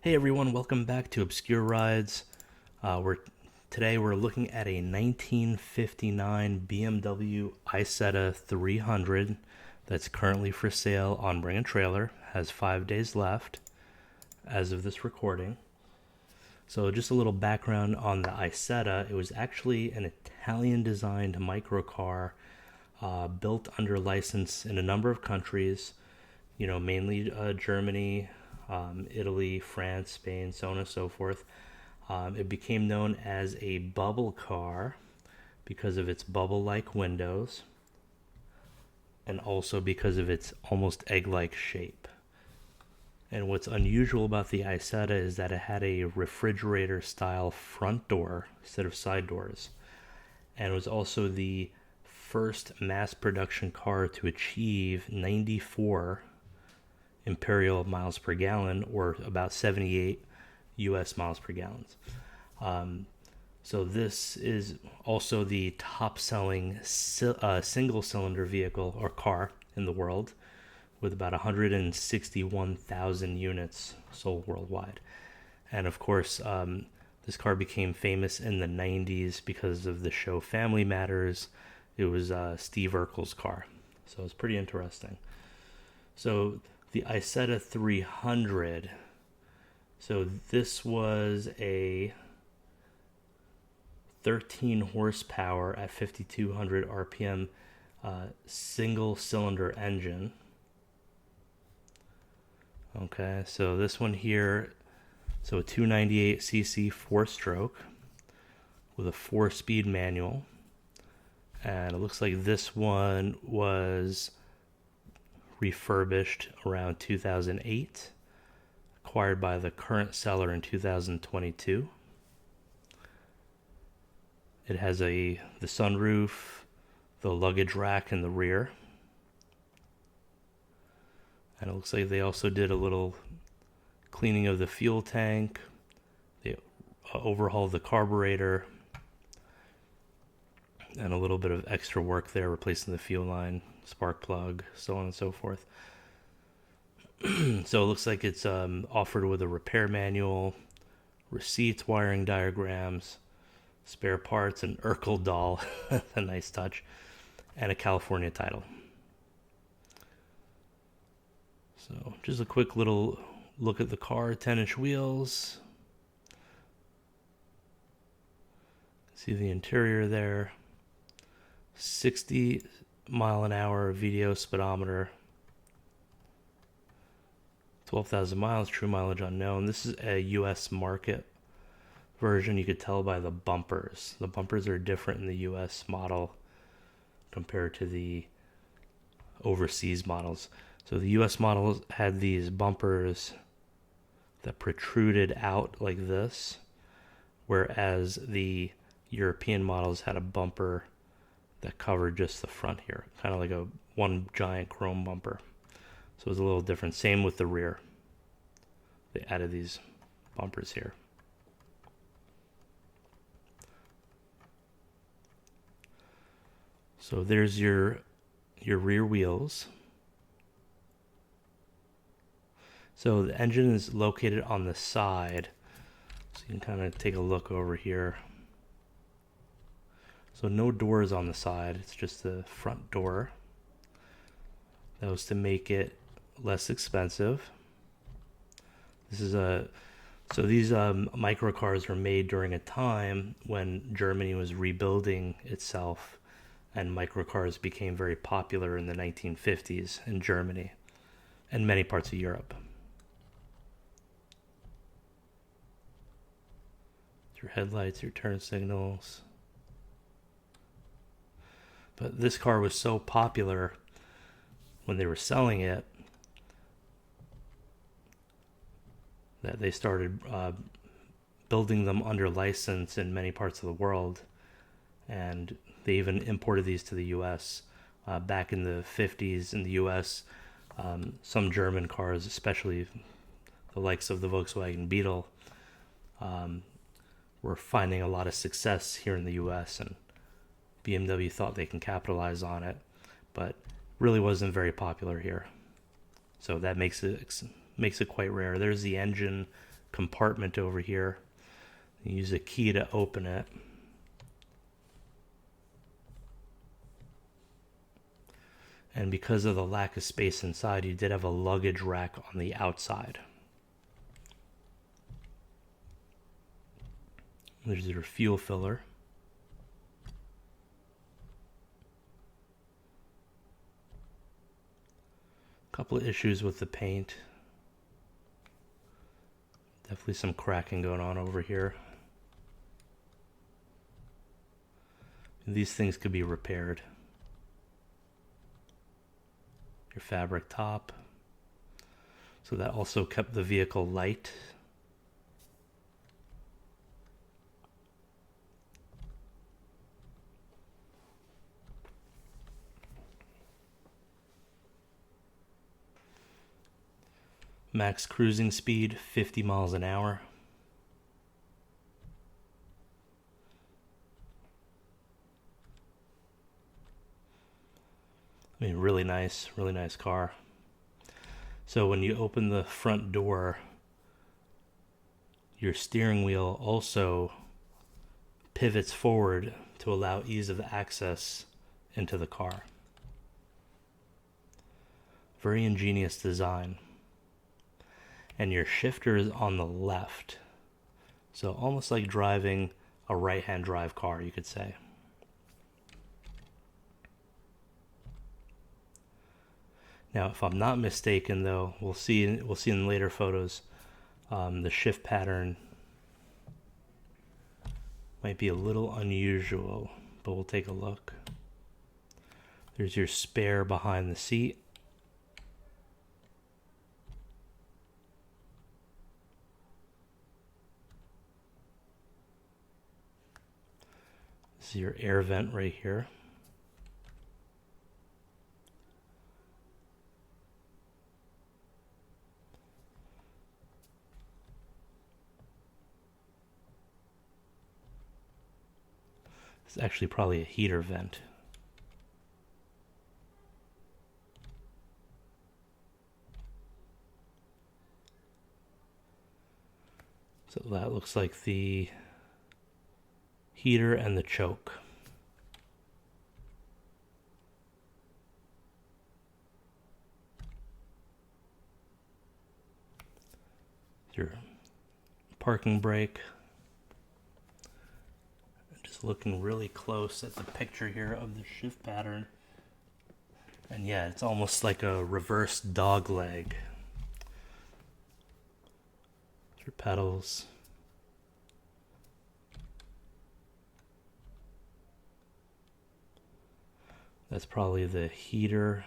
Hey everyone, welcome back to Obscure Rides. Today we're looking at a 1959 BMW Isetta 300 that's currently for sale on Bring a Trailer. Has 5 days left as of this recording. So just a little background on the Isetta. It was actually an Italian-designed microcar built under license in a number of countries. Mainly Germany, Italy, France, Spain, so on and so forth. It became known as a bubble car because of its bubble-like windows and also because of its almost egg-like shape. And what's unusual about the Isetta is that it had a refrigerator-style front door instead of side doors. And it was also the first mass production car to achieve 94 imperial miles per gallon, or about 78 US miles per gallon. So this is also the top selling single cylinder vehicle or car in the world, with about 161,000 units sold worldwide. And of course, this car became famous in the 90s because of the show Family Matters. It was Steve Urkel's car. So it's pretty interesting. So the Isetta 300. So this was a 13 horsepower at 5,200 RPM single cylinder engine. Okay, so this one here, so a 298cc 4-stroke with a 4-speed manual. And it looks like this one was refurbished around 2008, acquired by the current seller in 2022. It has the sunroof, the luggage rack in the rear, and it looks like they also did a little cleaning of the fuel tank. They overhauled the carburetor, and a little bit of extra work there, replacing the fuel line, spark plug, so on and so forth. So it looks like it's offered with a repair manual, receipts, wiring diagrams, spare parts, an Urkel doll, a nice touch, and a California title. So just a quick little look at the car. 10-inch wheels. See the interior there. 60 mile an hour VDO speedometer. 12,000 miles, true mileage unknown. This is a US market version. You could tell by the bumpers. The bumpers are different in the US model compared to the overseas models. So the US models had these bumpers that protruded out like this, whereas the European models had a bumper that covered just the front here, kind of like a one giant chrome bumper. So it's a little different. Same with the rear. They added these bumpers here. So there's your rear wheels. So the engine is located on the side. So you can kind of take a look over here. So no doors on the side. It's just the front door. That was to make it less expensive. This is so these microcars were made during a time when Germany was rebuilding itself, and microcars became very popular in the 1950s in Germany and many parts of Europe. Your headlights, your turn signals. But this car was so popular when they were selling it that they started building them under license in many parts of the world, and they even imported these to the US. Back in the 50s in the US, some German cars, especially the likes of the Volkswagen Beetle, were finding a lot of success here in the US, and BMW thought they can capitalize on it, but really wasn't very popular here. So that makes it quite rare. There's the engine compartment over here. You use a key to open it. And because of the lack of space inside, you did have a luggage rack on the outside. There's your fuel filler. A couple of issues with the paint. Definitely some cracking going on over here. These things could be repaired. Your fabric top. So that also kept the vehicle light. Max cruising speed, 50 miles an hour. I mean, really nice car. So when you open the front door, your steering wheel also pivots forward to allow ease of access into the car. Very ingenious design. And your shifter is on the left. So almost like driving a right-hand drive car, you could say. Now, if I'm not mistaken, though, we'll see in later photos, the shift pattern might be a little unusual, but we'll take a look. There's your spare behind the seat. This is your air vent right here. It's actually probably a heater vent. So that looks like the heater and the choke. Your parking brake. Just looking really close at the picture here of the shift pattern. And yeah, it's almost like a reverse dog leg. Your pedals. That's probably the heater.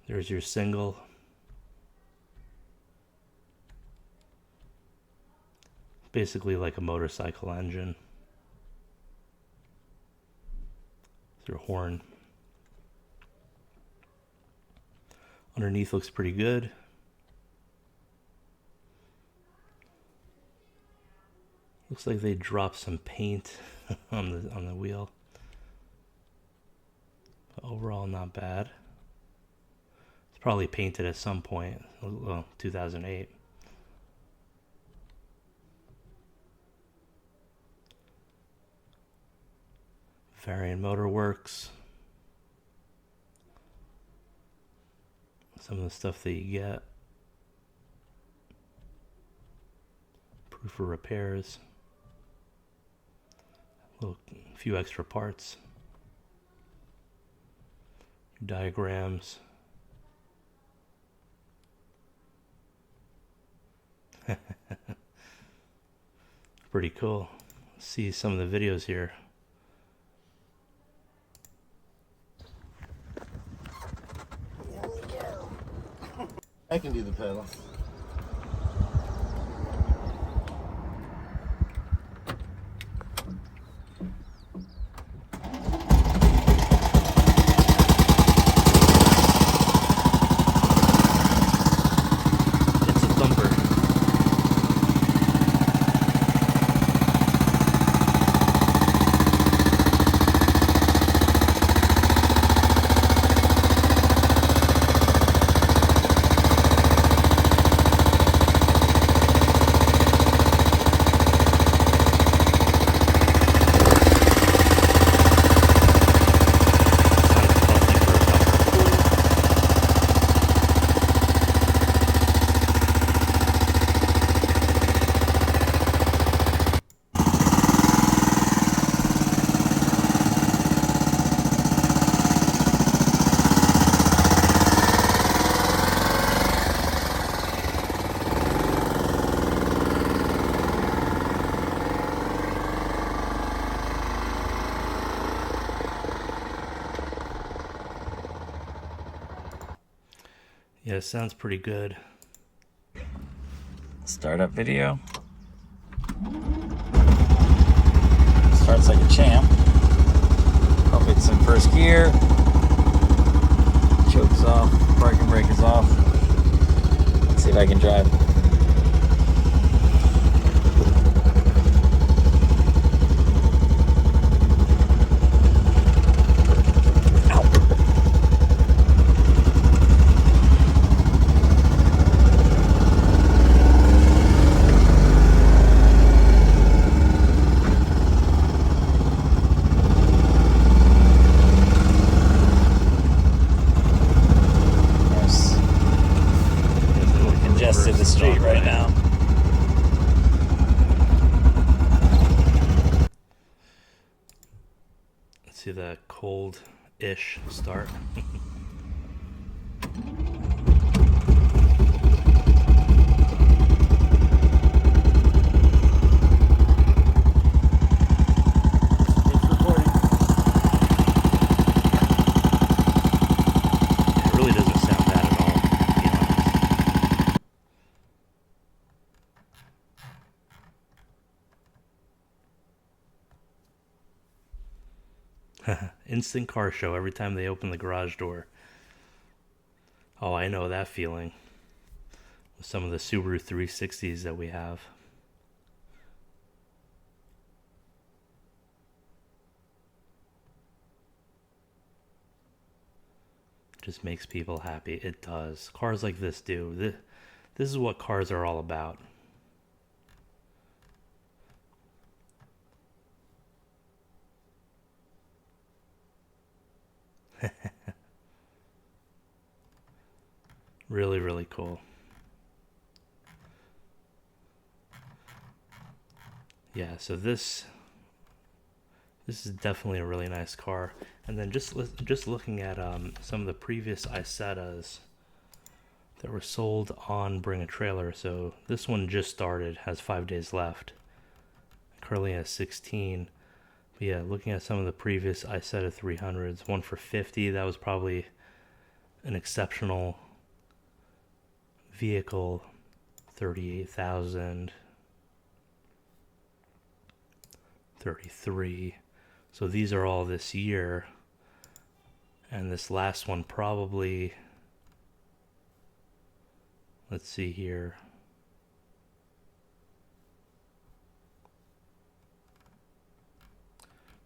There's your single. Basically like a motorcycle engine. It's your horn. Underneath looks pretty good. Looks like they dropped some paint on the wheel. But overall, not bad. It's probably painted at some point. Well, 2008. Variant Motor Works. Some of the stuff that you get. Proof for repairs. A few extra parts. Diagrams. Pretty cool. Let's see some of the videos here. I can do the pedal. It's a thumper. Yeah, it sounds pretty good. Startup video. Starts like a champ. Hope it's in first gear. Choke's off. Parking brake is off. Let's see if I can drive. Congested the street right now. Let's see the cold-ish start. It really doesn't sound bad at all, to be honest. Instant car show every time they open the garage door. Oh, I know that feeling. With some of the Subaru 360s that we have. Just makes people happy. It does. Cars like this do. This is what cars are all about. Really, really cool. Yeah, so this is definitely a really nice car. And then just looking at some of the previous Isettas that were sold on Bring a Trailer. So this one just started, has 5 days left. Currently has 16. But yeah, looking at some of the previous Isetta 300s, one for 50, that was probably an exceptional vehicle. 38,000, 33. So these are all this year, and this last one probably, let's see here,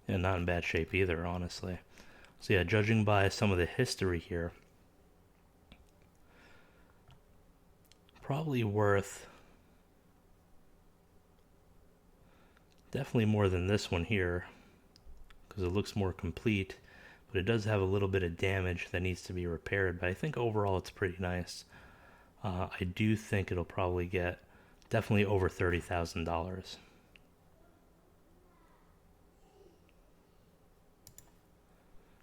yeah, not in bad shape either, honestly. So yeah, judging by some of the history here, probably worth definitely more than this one here, because it looks more complete, but it does have a little bit of damage that needs to be repaired. But I think overall it's pretty nice. I do think it'll probably get definitely over $30,000.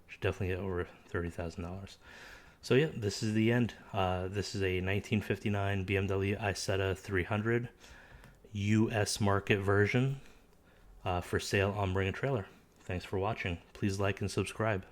Should definitely get over $30,000. So yeah, this is the end. This is a 1959 BMW Isetta 300 US market version for sale on Bring a Trailer. Thanks for watching. Please like and subscribe.